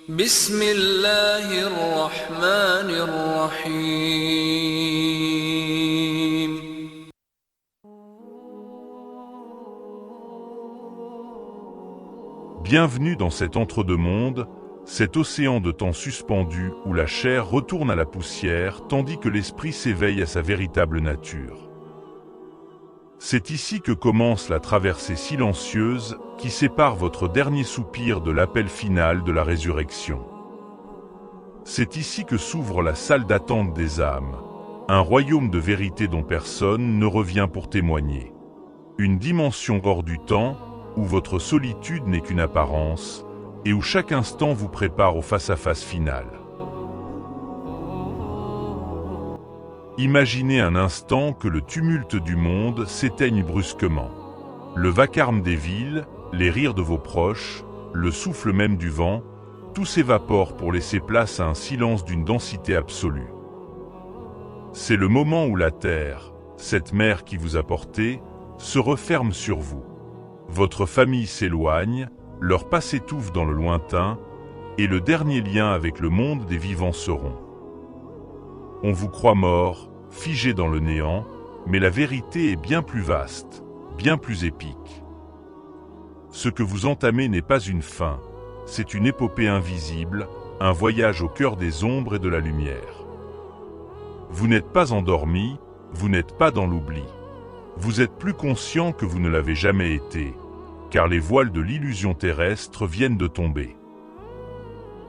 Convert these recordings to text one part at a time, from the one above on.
بسم الله الرحمن الرحيم. Bienvenue dans cet entre-deux-mondes, cet océan de temps suspendu où la chair retourne à la poussière tandis que l'esprit s'éveille à sa véritable nature. C'est ici que commence la traversée silencieuse qui sépare votre dernier soupir de l'appel final de la résurrection. C'est ici que s'ouvre la salle d'attente des âmes, un royaume de vérité dont personne ne revient pour témoigner. Une dimension hors du temps, où votre solitude n'est qu'une apparence, et où chaque instant vous prépare au face-à-face final. Imaginez un instant que le tumulte du monde s'éteigne brusquement. Le vacarme des villes, les rires de vos proches, le souffle même du vent, tout s'évapore pour laisser place à un silence d'une densité absolue. C'est le moment où la terre, cette mer qui vous a porté, se referme sur vous. Votre famille s'éloigne, leurs pas s'étouffent dans le lointain, et le dernier lien avec le monde des vivants se rompt. On vous croit mort, figé dans le néant, mais la vérité est bien plus vaste, bien plus épique. Ce que vous entamez n'est pas une fin, c'est une épopée invisible, un voyage au cœur des ombres et de la lumière. Vous n'êtes pas endormi, vous n'êtes pas dans l'oubli. Vous êtes plus conscient que vous ne l'avez jamais été, car les voiles de l'illusion terrestre viennent de tomber.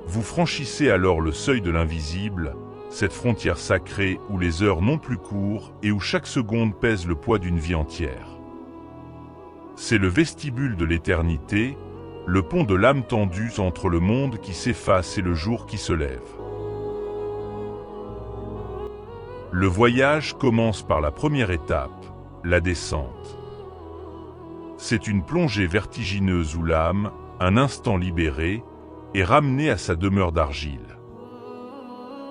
Vous franchissez alors le seuil de l'invisible, cette frontière sacrée où les heures n'ont plus cours et où chaque seconde pèse le poids d'une vie entière. C'est le vestibule de l'éternité, le pont de l'âme tendue entre le monde qui s'efface et le jour qui se lève. Le voyage commence par la première étape, la descente. C'est une plongée vertigineuse où l'âme, un instant libérée, est ramenée à sa demeure d'argile.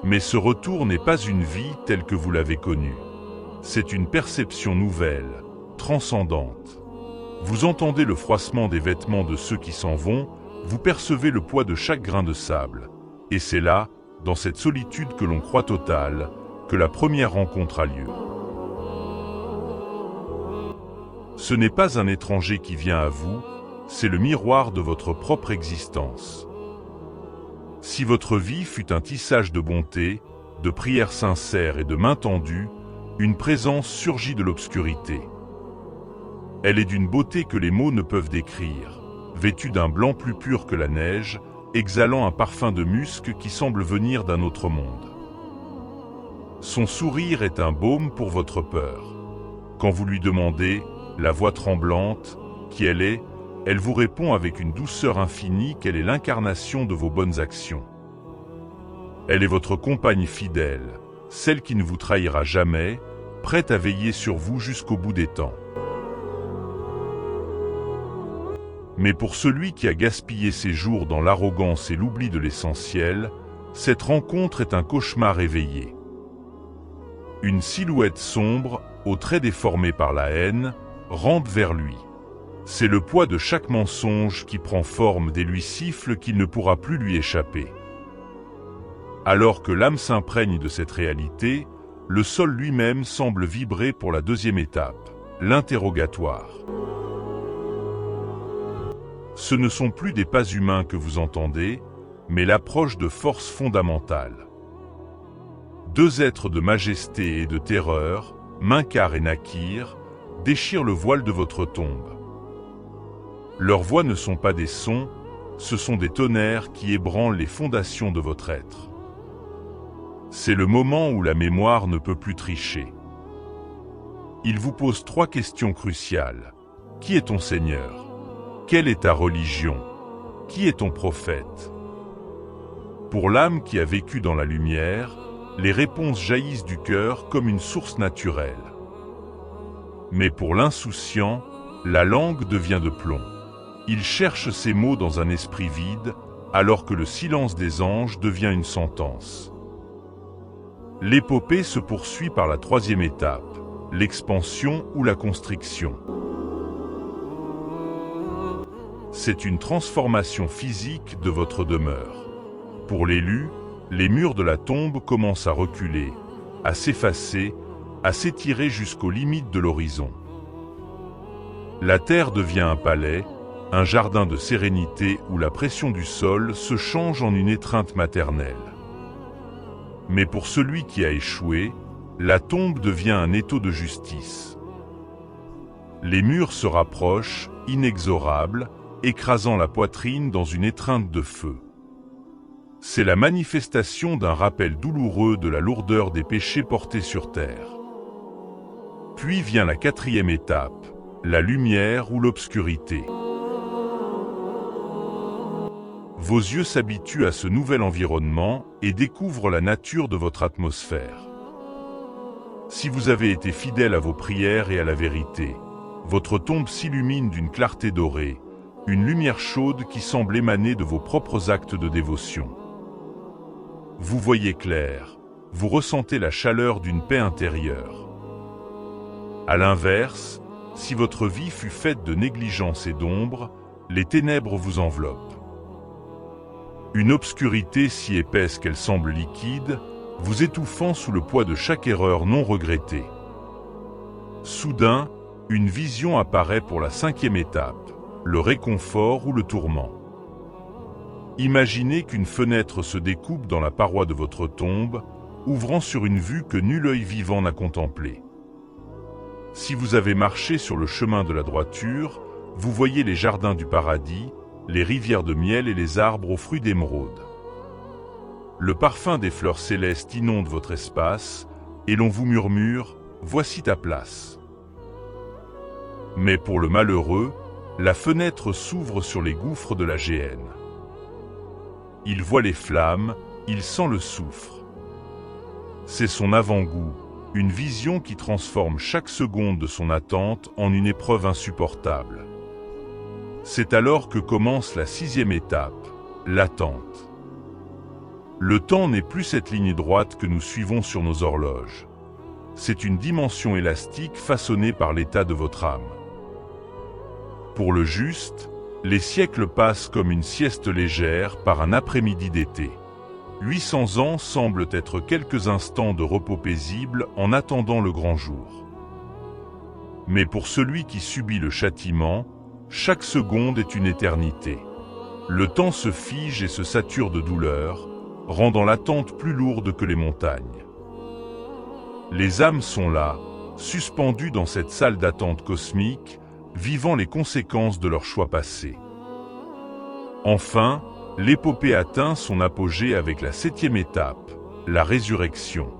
Mais ce retour n'est pas une vie telle que vous l'avez connue. C'est une perception nouvelle, transcendante. Vous entendez le froissement des vêtements de ceux qui s'en vont, vous percevez le poids de chaque grain de sable. Et c'est là, dans cette solitude que l'on croit totale, que la première rencontre a lieu. Ce n'est pas un étranger qui vient à vous, c'est le miroir de votre propre existence. Si votre vie fut un tissage de bonté, de prières sincères et de mains tendues, une présence surgit de l'obscurité. Elle est d'une beauté que les mots ne peuvent décrire, vêtue d'un blanc plus pur que la neige, exhalant un parfum de musc qui semble venir d'un autre monde. Son sourire est un baume pour votre peur. Quand vous lui demandez, la voix tremblante, qui elle est, elle vous répond avec une douceur infinie qu'elle est l'incarnation de vos bonnes actions. Elle est votre compagne fidèle, celle qui ne vous trahira jamais, prête à veiller sur vous jusqu'au bout des temps. Mais pour celui qui a gaspillé ses jours dans l'arrogance et l'oubli de l'essentiel, cette rencontre est un cauchemar éveillé. Une silhouette sombre, aux traits déformés par la haine, rampe vers lui. C'est le poids de chaque mensonge qui prend forme et lui siffle qu'il ne pourra plus lui échapper. Alors que l'âme s'imprègne de cette réalité, le sol lui-même semble vibrer pour la deuxième étape, l'interrogatoire. Ce ne sont plus des pas humains que vous entendez, mais l'approche de forces fondamentales. Deux êtres de majesté et de terreur, Munkar et Nakir, déchirent le voile de votre tombe. Leurs voix ne sont pas des sons, ce sont des tonnerres qui ébranlent les fondations de votre être. C'est le moment où la mémoire ne peut plus tricher. Ils vous posent trois questions cruciales. Qui est ton Seigneur? Quelle est ta religion? Qui est ton prophète? Pour l'âme qui a vécu dans la lumière, les réponses jaillissent du cœur comme une source naturelle. Mais pour l'insouciant, la langue devient de plomb. Il cherche ses mots dans un esprit vide, alors que le silence des anges devient une sentence. L'épopée se poursuit par la troisième étape, l'expansion ou la constriction. C'est une transformation physique de votre demeure. Pour l'élu, les murs de la tombe commencent à reculer, à s'effacer, à s'étirer jusqu'aux limites de l'horizon. La terre devient un palais, un jardin de sérénité où la pression du sol se change en une étreinte maternelle. Mais pour celui qui a échoué, la tombe devient un étau de justice. Les murs se rapprochent, inexorables, écrasant la poitrine dans une étreinte de feu. C'est la manifestation d'un rappel douloureux de la lourdeur des péchés portés sur terre. Puis vient la quatrième étape, la lumière ou l'obscurité. Vos yeux s'habituent à ce nouvel environnement et découvrent la nature de votre atmosphère. Si vous avez été fidèle à vos prières et à la vérité, votre tombe s'illumine d'une clarté dorée, une lumière chaude qui semble émaner de vos propres actes de dévotion. Vous voyez clair, vous ressentez la chaleur d'une paix intérieure. À l'inverse, si votre vie fut faite de négligence et d'ombre, les ténèbres vous enveloppent. Une obscurité si épaisse qu'elle semble liquide, vous étouffant sous le poids de chaque erreur non regrettée. Soudain, une vision apparaît pour la cinquième étape, le réconfort ou le tourment. Imaginez qu'une fenêtre se découpe dans la paroi de votre tombe, ouvrant sur une vue que nul œil vivant n'a contemplée. Si vous avez marché sur le chemin de la droiture, vous voyez les jardins du paradis, les rivières de miel et les arbres aux fruits d'émeraude. Le parfum des fleurs célestes inonde votre espace, et l'on vous murmure « Voici ta place ». Mais pour le malheureux, la fenêtre s'ouvre sur les gouffres de la géhenne. Il voit les flammes, il sent le soufre. C'est son avant-goût, une vision qui transforme chaque seconde de son attente en une épreuve insupportable. C'est alors que commence la sixième étape, l'attente. Le temps n'est plus cette ligne droite que nous suivons sur nos horloges. C'est une dimension élastique façonnée par l'état de votre âme. Pour le juste, les siècles passent comme une sieste légère par un après-midi d'été. 800 ans semblent être quelques instants de repos paisible en attendant le grand jour. Mais pour celui qui subit le châtiment, chaque seconde est une éternité. Le temps se fige et se sature de douleur, rendant l'attente plus lourde que les montagnes. Les âmes sont là, suspendues dans cette salle d'attente cosmique, vivant les conséquences de leurs choix passés. Enfin, l'épopée atteint son apogée avec la septième étape, la résurrection.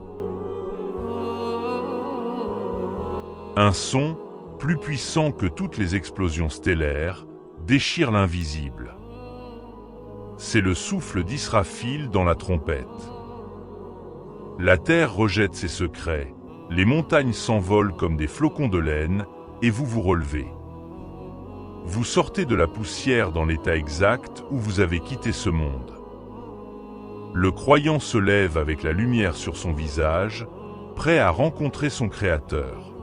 Un son, plus puissant que toutes les explosions stellaires, déchire l'invisible. C'est le souffle d'Israfil dans la trompette. La terre rejette ses secrets, les montagnes s'envolent comme des flocons de laine, et vous vous relevez. Vous sortez de la poussière dans l'état exact où vous avez quitté ce monde. Le croyant se lève avec la lumière sur son visage, prêt à rencontrer son Créateur.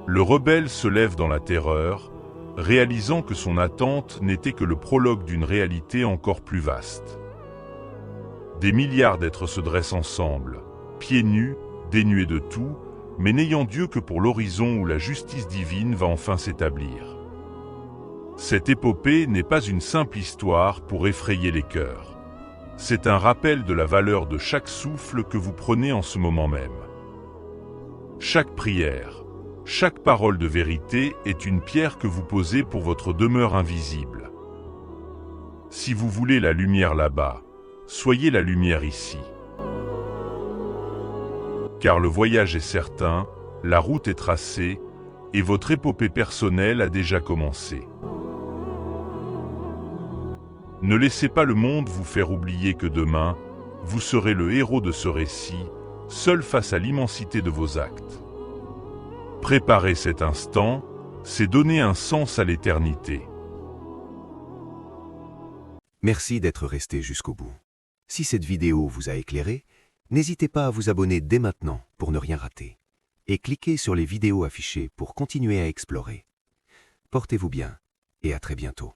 Le rebelle se lève dans la terreur, réalisant que son attente n'était que le prologue d'une réalité encore plus vaste. Des milliards d'êtres se dressent ensemble, pieds nus, dénués de tout, mais n'ayant Dieu que pour l'horizon où la justice divine va enfin s'établir. Cette épopée n'est pas une simple histoire pour effrayer les cœurs. C'est un rappel de la valeur de chaque souffle que vous prenez en ce moment même. Chaque prière, chaque parole de vérité est une pierre que vous posez pour votre demeure invisible. Si vous voulez la lumière là-bas, soyez la lumière ici. Car le voyage est certain, la route est tracée, et votre épopée personnelle a déjà commencé. Ne laissez pas le monde vous faire oublier que demain, vous serez le héros de ce récit, seul face à l'immensité de vos actes. Préparer cet instant, c'est donner un sens à l'éternité. Merci d'être resté jusqu'au bout. Si cette vidéo vous a éclairé, n'hésitez pas à vous abonner dès maintenant pour ne rien rater. Et cliquez sur les vidéos affichées pour continuer à explorer. Portez-vous bien et à très bientôt.